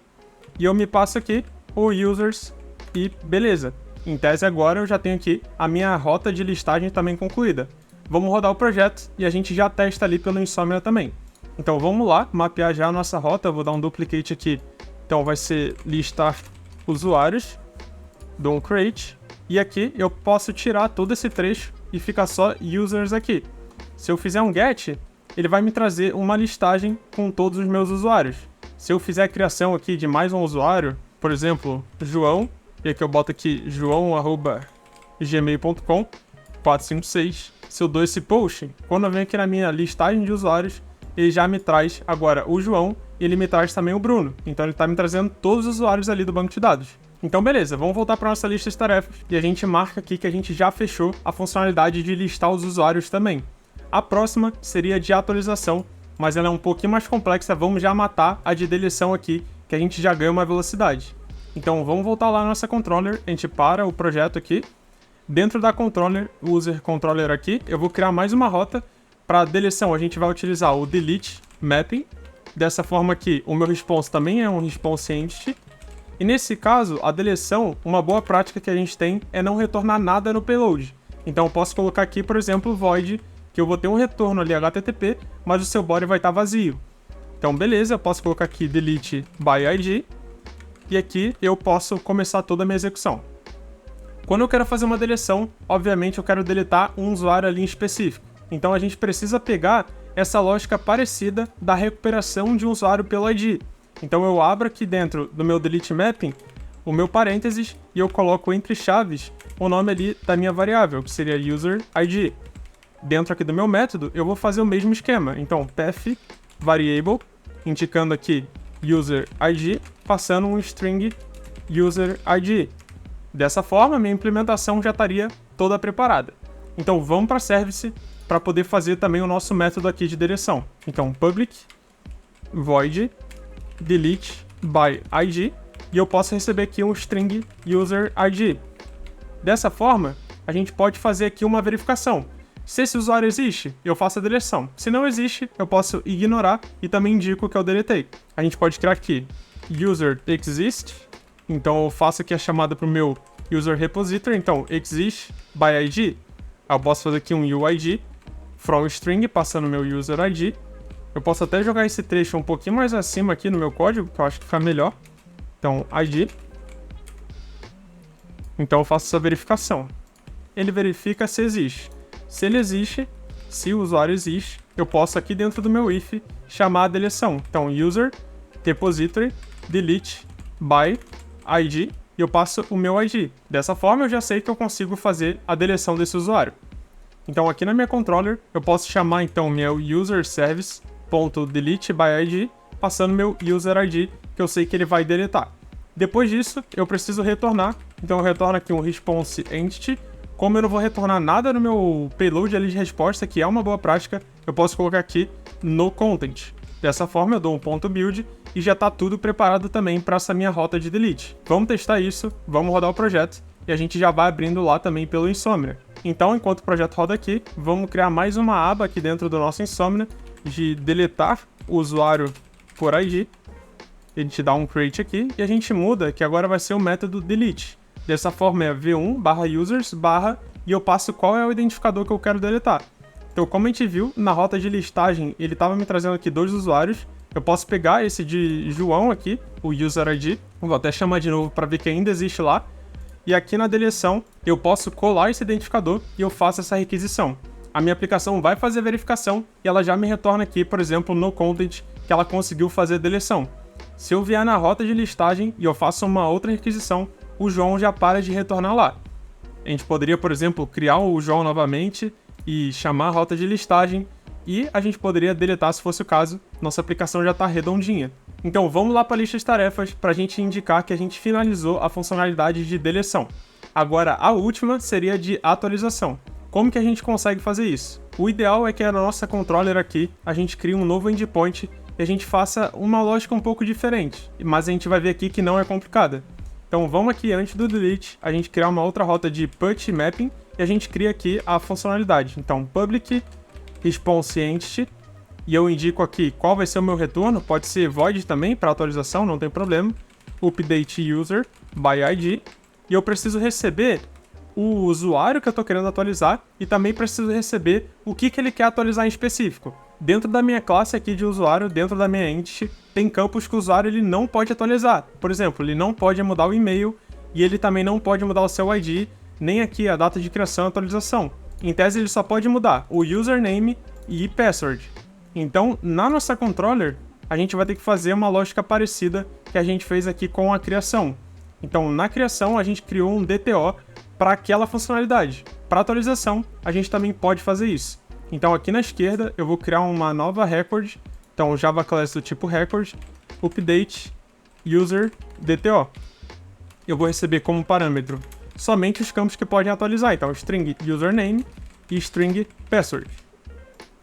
e eu me passo aqui o users, e beleza. Em tese agora eu já tenho aqui a minha rota de listagem também concluída. Vamos rodar o projeto e a gente já testa ali pelo Insomnia também. Então vamos lá, mapear já a nossa rota, eu vou dar um duplicate aqui. Então vai ser listar usuários, dou um create, e aqui eu posso tirar todo esse trecho e fica só users aqui. Se eu fizer um get, ele vai me trazer uma listagem com todos os meus usuários. Se eu fizer a criação aqui de mais um usuário, por exemplo, João, e aqui eu boto aqui joão@gmail.com 456. Se eu dou esse post, quando eu venho aqui na minha listagem de usuários, ele já me traz agora o João e ele me traz também o Bruno. Então ele está me trazendo todos os usuários ali do banco de dados. Então beleza, vamos voltar para nossa lista de tarefas e a gente marca aqui que a gente já fechou a funcionalidade de listar os usuários também. A próxima seria de atualização, mas ela é um pouquinho mais complexa, vamos já matar a de deleção aqui, que a gente já ganha uma velocidade. Então vamos voltar lá na nossa controller, a gente para o projeto aqui. Dentro da controller, user controller aqui, eu vou criar mais uma rota. Para deleção, a gente vai utilizar o delete mapping. Dessa forma aqui, o meu response também é um response entity. E nesse caso, a deleção, uma boa prática que a gente tem é não retornar nada no payload. Então eu posso colocar aqui, por exemplo, void, que eu vou ter um retorno ali HTTP, mas o seu body vai estar vazio. Então beleza, eu posso colocar aqui delete by ID, e aqui eu posso começar toda a minha execução. Quando eu quero fazer uma deleção, obviamente eu quero deletar um usuário ali em específico. Então a gente precisa pegar essa lógica parecida da recuperação de um usuário pelo ID. Então eu abro aqui dentro do meu delete mapping o meu parênteses e eu coloco entre chaves o nome ali da minha variável, que seria user ID. Dentro aqui do meu método, eu vou fazer o mesmo esquema. Então, path variable, indicando aqui user ID, passando um string user ID. Dessa forma, minha implementação já estaria toda preparada. Então, vamos para service para poder fazer também o nosso método aqui de deleção. Então, public void delete by ID, e eu posso receber aqui um string user ID. Dessa forma, a gente pode fazer aqui uma verificação. Se esse usuário existe, eu faço a deleção. Se não existe, eu posso ignorar e também indico que eu deletei. A gente pode criar aqui user exist. Então eu faço aqui a chamada para o meu user repository. Então exist by ID. Eu posso fazer aqui um UID from string, passando o meu user ID. Eu posso até jogar esse trecho um pouquinho mais acima aqui no meu código, que eu acho que fica melhor. Então ID. Então eu faço essa verificação. Ele verifica se existe. Se ele existe, se o usuário existe, eu posso aqui dentro do meu if chamar a deleção. Então, user repository delete by ID, e eu passo o meu ID. Dessa forma, eu já sei que eu consigo fazer a deleção desse usuário. Então, aqui na minha controller, eu posso chamar então meu user service.delete by ID, passando meu user ID, que eu sei que ele vai deletar. Depois disso, eu preciso retornar. Então, eu retorno aqui um response entity. Como eu não vou retornar nada no meu payload ali de resposta, que é uma boa prática, eu posso colocar aqui no content. Dessa forma eu dou um ponto .build e já está tudo preparado também para essa minha rota de delete. Vamos testar isso, vamos rodar o projeto e a gente já vai abrindo lá também pelo Insomnia. Então, enquanto o projeto roda aqui, vamos criar mais uma aba aqui dentro do nosso Insomnia de deletar o usuário por ID. A gente dá um create aqui e a gente muda que agora vai ser o método delete. Dessa forma é v1/users/ e eu passo qual é o identificador que eu quero deletar. Então, como a gente viu, na rota de listagem, ele estava me trazendo aqui 2 usuários. Eu posso pegar esse de João aqui, o user ID, vou até chamar de novo para ver que ainda existe lá. E aqui na deleção, eu posso colar esse identificador e eu faço essa requisição. A minha aplicação vai fazer a verificação e ela já me retorna aqui, por exemplo, no content, que ela conseguiu fazer a deleção. Se eu vier na rota de listagem e eu faço uma outra requisição, o João já para de retornar lá. A gente poderia, por exemplo, criar o João novamente e chamar a rota de listagem, e a gente poderia deletar se fosse o caso. Nossa aplicação já está redondinha. Então vamos lá para a lista de tarefas para a gente indicar que a gente finalizou a funcionalidade de deleção. Agora a última seria de atualização. Como que a gente consegue fazer isso? O ideal é que na nossa controller aqui a gente crie um novo endpoint e a gente faça uma lógica um pouco diferente, mas a gente vai ver aqui que não é complicada. Então vamos aqui, antes do delete, a gente criar uma outra rota de put mapping e a gente cria aqui a funcionalidade. Então public response entity, e eu indico aqui qual vai ser o meu retorno, pode ser void também para atualização, não tem problema. Update user by ID, e eu preciso receber o usuário que eu estou querendo atualizar e também preciso receber o que ele quer atualizar em específico. Dentro da minha classe aqui de usuário, dentro da minha entity, tem campos que o usuário ele não pode atualizar. Por exemplo, ele não pode mudar o e-mail e ele também não pode mudar o seu ID, nem aqui a data de criação e atualização. Em tese, ele só pode mudar o username e password. Então, na nossa controller, a gente vai ter que fazer uma lógica parecida que a gente fez aqui com a criação. Então, na criação, a gente criou um DTO para aquela funcionalidade. Para atualização, a gente também pode fazer isso. Então, aqui na esquerda, eu vou criar uma nova record. Então, Java Class do tipo record, update user DTO. Eu vou receber como parâmetro somente os campos que podem atualizar. Então, string username e string password.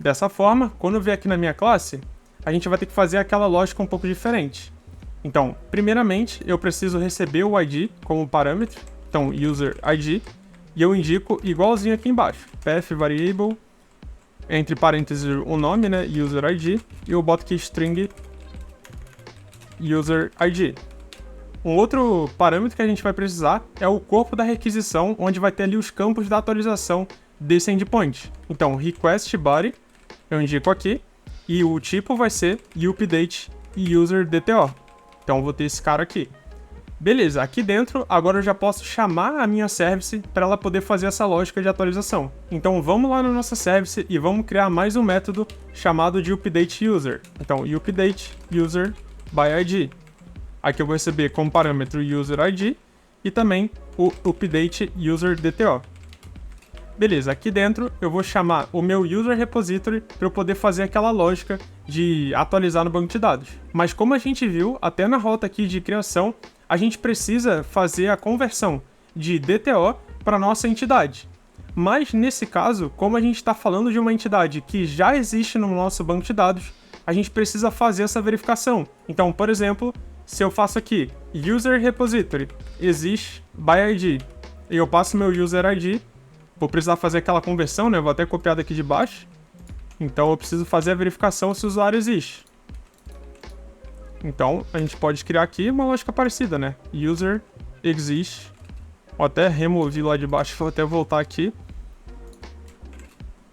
Dessa forma, quando eu vier aqui na minha classe, a gente vai ter que fazer aquela lógica um pouco diferente. Então, primeiramente, eu preciso receber o ID como parâmetro. Então, user ID. E eu indico igualzinho aqui embaixo. Path variable, entre parênteses o nome, né? User ID. E eu boto aqui string user ID. Um outro parâmetro que a gente vai precisar é o corpo da requisição, onde vai ter ali os campos da atualização desse endpoint. Então, request body, eu indico aqui, e o tipo vai ser update user DTO. Então, eu vou ter esse cara aqui. Beleza, aqui dentro, agora eu já posso chamar a minha service para ela poder fazer essa lógica de atualização. Então vamos lá na nossa service e vamos criar mais um método chamado de updateUser. Então updateUser by ID. Aqui eu vou receber como parâmetro user_id e também o updateUser_dto. Beleza, aqui dentro eu vou chamar o meu user repository para eu poder fazer aquela lógica de atualizar no banco de dados. Mas como a gente viu, até na rota aqui de criação, a gente precisa fazer a conversão de DTO para nossa entidade. Mas nesse caso, como a gente está falando de uma entidade que já existe no nosso banco de dados, a gente precisa fazer essa verificação. Então, por exemplo, se eu faço aqui user repository exist by ID e eu passo meu user ID, vou precisar fazer aquela conversão, né? Eu vou até copiar daqui de baixo. Então eu preciso fazer a verificação se o usuário existe. Então a gente pode criar aqui uma lógica parecida, né? User exist. Vou até remover lá de baixo, vou até voltar aqui.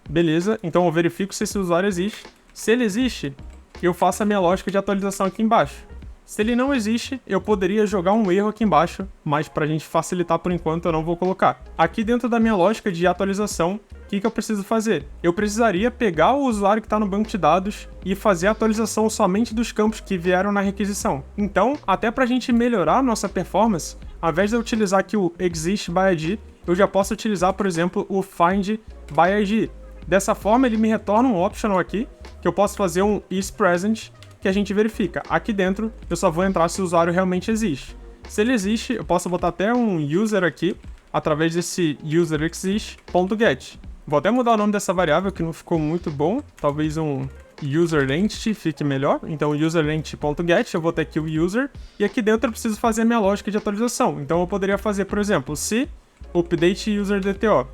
Beleza, então eu verifico se esse usuário existe. Se ele existe, eu faço a minha lógica de atualização aqui embaixo. Se ele não existe, eu poderia jogar um erro aqui embaixo, mas para a gente facilitar por enquanto eu não vou colocar. Aqui dentro da minha lógica de atualização, o que eu preciso fazer? Eu precisaria pegar o usuário que está no banco de dados e fazer a atualização somente dos campos que vieram na requisição. Então, até para a gente melhorar a nossa performance, ao invés de eu utilizar aqui o exist by ID, eu já posso utilizar, por exemplo, o find by ID. Dessa forma, ele me retorna um optional aqui, que eu posso fazer um isPresent, que a gente verifica. Aqui dentro, eu só vou entrar se o usuário realmente existe. Se ele existe, eu posso botar até um user aqui, através desse userExist.get. Vou até mudar o nome dessa variável, que não ficou muito bom. Talvez um userEntity fique melhor. Então, userEntity.get, eu vou ter aqui o user. E aqui dentro eu preciso fazer a minha lógica de atualização. Então, eu poderia fazer, por exemplo, se updateUser_dto,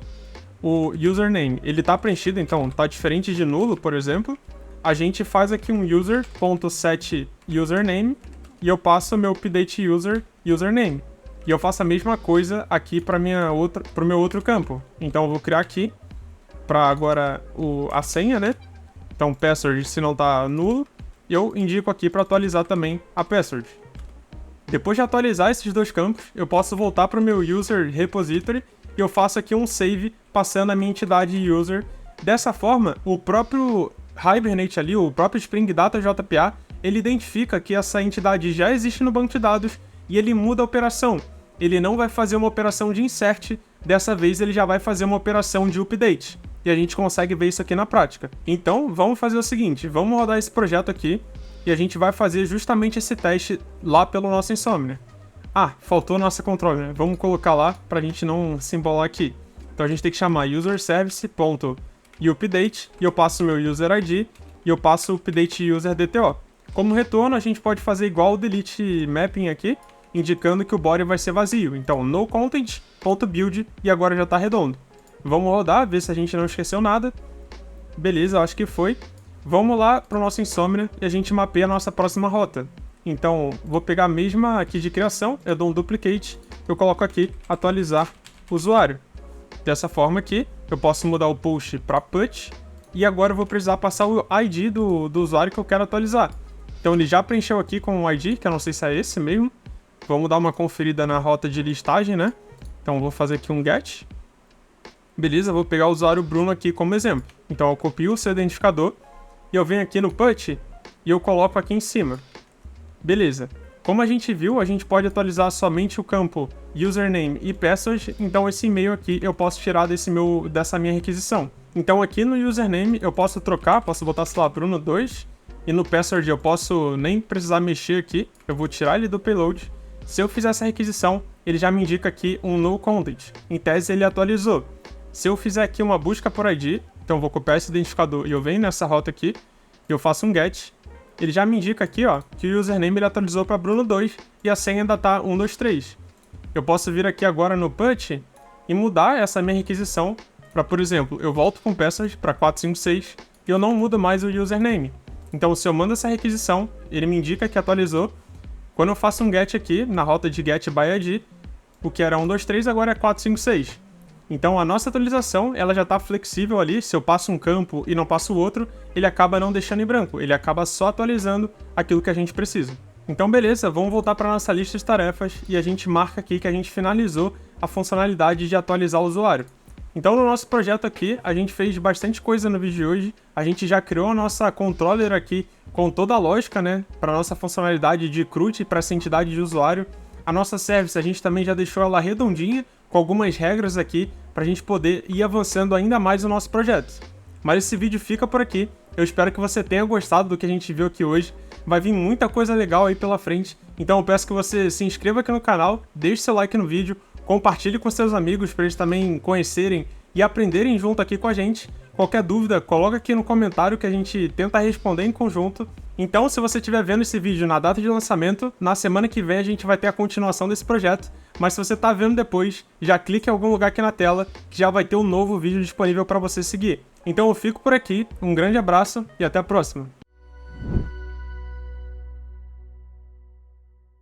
o username, ele está preenchido, então está diferente de nulo, por exemplo, a gente faz aqui um user.setUsername e eu passo o meu updateUser username. E eu faço a mesma coisa aqui para o meu outro campo. Então eu vou criar aqui para agora a senha, né? Então password, se não está nulo, eu indico aqui para atualizar também a password. Depois de atualizar esses dois campos, eu posso voltar para o meu user repository e eu faço aqui um save passando a minha entidade user. Dessa forma, o próprio Hibernate ali, o próprio Spring Data JPA, ele identifica que essa entidade já existe no banco de dados e ele muda a operação. Ele não vai fazer uma operação de insert, dessa vez ele já vai fazer uma operação de update. E a gente consegue ver isso aqui na prática. Então, vamos fazer o seguinte, vamos rodar esse projeto aqui e a gente vai fazer justamente esse teste lá pelo nosso Insomnia. Ah, faltou nossa controle, né? Vamos colocar lá para a gente não se embolar aqui. Então a gente tem que chamar userService.update e eu passo o meu user ID e eu passo o updateUser_dto. Como retorno, a gente pode fazer igual o delete mapping aqui, indicando que o body vai ser vazio. Então, noContent.build e agora já está redondo. Vamos rodar, ver se a gente não esqueceu nada. Beleza, acho que foi. Vamos lá para o nosso Insomnia e a gente mapeia a nossa próxima rota. Então, vou pegar a mesma aqui de criação, eu dou um duplicate, eu coloco aqui, atualizar usuário. Dessa forma aqui, eu posso mudar o post para put, e agora eu vou precisar passar o ID do usuário que eu quero atualizar. Então ele já preencheu aqui com o ID, que eu não sei se é esse mesmo. Vamos dar uma conferida na rota de listagem, né? Então vou fazer aqui um get. Beleza, vou pegar o usuário Bruno aqui como exemplo. Então eu copio o seu identificador, e eu venho aqui no put, e eu coloco aqui em cima. Beleza. Como a gente viu, a gente pode atualizar somente o campo username e password, então esse e-mail aqui eu posso tirar dessa minha requisição. Então aqui no username eu posso trocar, posso botar, sei lá, Bruno2, e no password eu posso nem precisar mexer aqui, eu vou tirar ele do payload. Se eu fizer essa requisição, ele já me indica aqui um noContent. Em tese ele atualizou. Se eu fizer aqui uma busca por ID, então eu vou copiar esse identificador e eu venho nessa rota aqui, e eu faço um get. Ele já me indica aqui, ó, que o username ele atualizou para Bruno2 e a senha ainda tá 123. Eu posso vir aqui agora no put e mudar essa minha requisição para, por exemplo, eu volto com o password para 456 e eu não mudo mais o username. Então, se eu mando essa requisição, ele me indica que atualizou. Quando eu faço um get aqui, na rota de get by ID, o que era 123 agora é 456. Então a nossa atualização ela já está flexível ali, se eu passo um campo e não passo o outro, ele acaba não deixando em branco, ele acaba só atualizando aquilo que a gente precisa. Então beleza, vamos voltar para nossa lista de tarefas e a gente marca aqui que a gente finalizou a funcionalidade de atualizar o usuário. Então no nosso projeto aqui, a gente fez bastante coisa no vídeo de hoje, a gente já criou a nossa controller aqui com toda a lógica, né, para nossa funcionalidade de CRUD para essa entidade de usuário. A nossa service, a gente também já deixou ela redondinha, com algumas regras aqui, para a gente poder ir avançando ainda mais no nosso projeto. Mas esse vídeo fica por aqui, eu espero que você tenha gostado do que a gente viu aqui hoje. Vai vir muita coisa legal aí pela frente, então eu peço que você se inscreva aqui no canal, deixe seu like no vídeo, compartilhe com seus amigos para eles também conhecerem e aprenderem junto aqui com a gente. Qualquer dúvida, coloca aqui no comentário que a gente tenta responder em conjunto. Então, se você estiver vendo esse vídeo na data de lançamento, na semana que vem a gente vai ter a continuação desse projeto. Mas se você está vendo depois, já clique em algum lugar aqui na tela que já vai ter um novo vídeo disponível para você seguir. Então eu fico por aqui, um grande abraço e até a próxima!